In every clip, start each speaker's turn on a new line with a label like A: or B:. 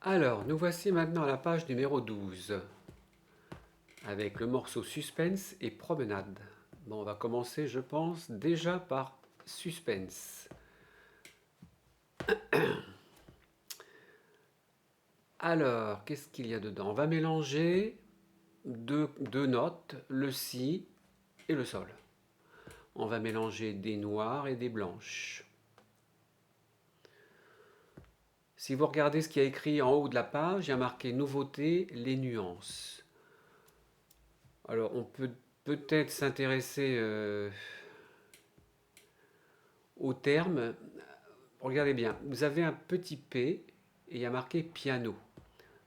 A: Alors, nous voici maintenant à la page numéro 12, avec le morceau Suspense et Promenade. Bon, on va commencer, je pense, déjà par Suspense. Alors, qu'est-ce qu'il y a dedans? On va mélanger deux notes, le si et le sol. On va mélanger des noirs et des blanches. Si vous regardez ce qu'il y a écrit en haut de la page, il y a marqué nouveauté, les nuances. Alors, on peut peut-être s'intéresser au terme. Regardez bien, vous avez un petit P et il y a marqué piano.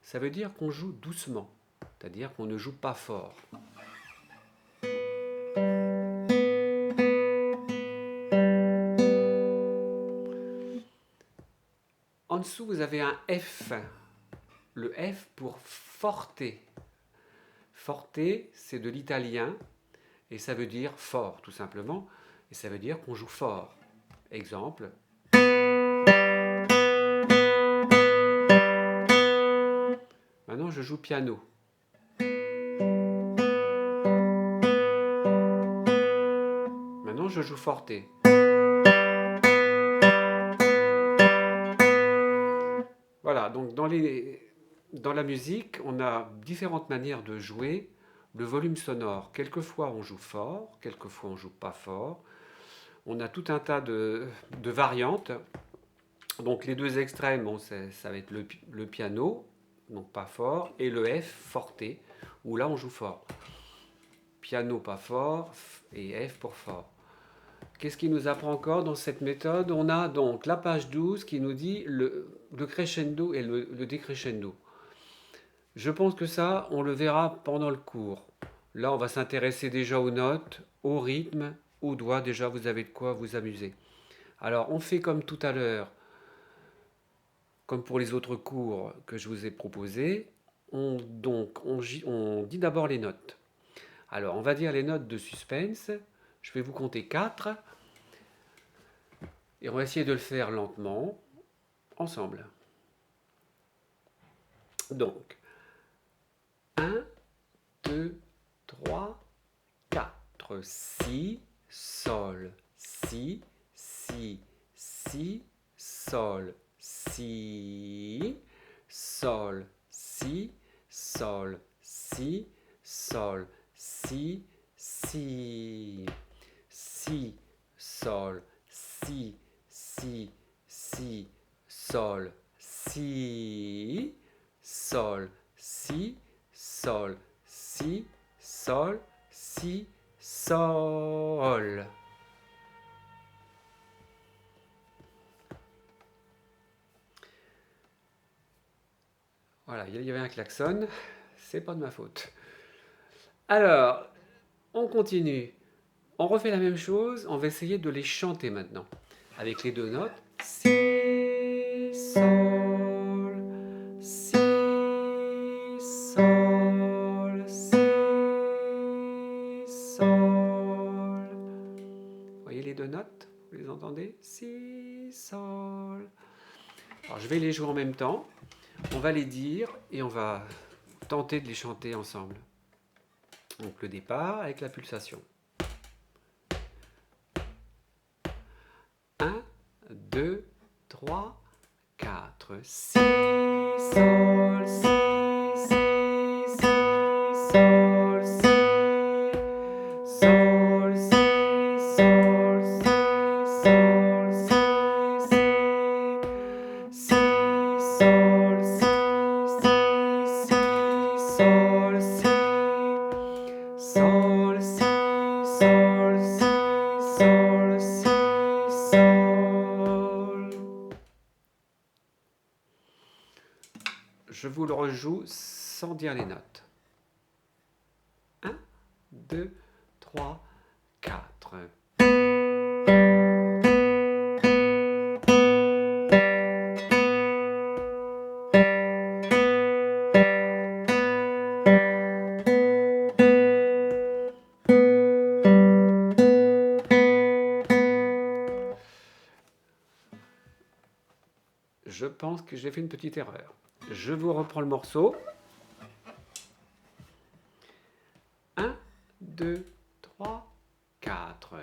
A: Ça veut dire qu'on joue doucement, c'est-à-dire qu'on ne joue pas fort. En dessous, vous avez un F, le F pour forte. Forte, c'est de l'italien et ça veut dire fort, tout simplement. Et ça veut dire qu'on joue fort. Exemple. Maintenant, je joue piano. Maintenant, je joue forte. Voilà, donc dans la musique, on a différentes manières de jouer le volume sonore. Quelquefois, on joue fort, quelquefois, on joue pas fort. On a tout un tas de variantes. Donc, les deux extrêmes, bon, ça va être le piano, donc pas fort, et le F, forte, où là, on joue fort. Piano pas fort et F pour fort. Qu'est-ce qui nous apprend encore dans cette méthode? On a donc la page 12 qui nous dit le crescendo et le décrescendo. Je pense que ça, on le verra pendant le cours. Là, on va s'intéresser déjà aux notes, au rythme, aux doigts. Déjà, vous avez de quoi vous amuser. Alors, on fait comme tout à l'heure, comme pour les autres cours que je vous ai proposés. On dit d'abord les notes. Alors, on va dire les notes de suspense. Je vais vous compter 4. Et on va essayer de le faire lentement, ensemble. Donc, 1, 2, 3, 4. Si, sol, si, si, si, sol, si, sol, si, sol, si, sol, si, si, si, sol, si, si, si, sol, si, sol, si, sol, si, sol, si, sol. Voilà, il y avait un klaxon, c'est pas de ma faute. Alors, on continue. On refait la même chose, on va essayer de les chanter maintenant. Avec les deux notes. Si, sol, si, sol, si, sol. Vous voyez les deux notes? Vous les entendez? Si, sol. Alors je vais les jouer en même temps. On va les dire et on va tenter de les chanter ensemble. Donc le départ avec la pulsation. 1, 2, 3, 4. Si, sol, si, si, si, sol, si, sol, si, sol, si, sol, si, si, sol, si, si, sol, si, sol, si, sol, si, sol, si, sol. Je vous le rejoue sans dire les notes. 1, 2, 3, 4. Je pense que j'ai fait une petite erreur. Je vous reprends le morceau. 1, 2, 3, 4.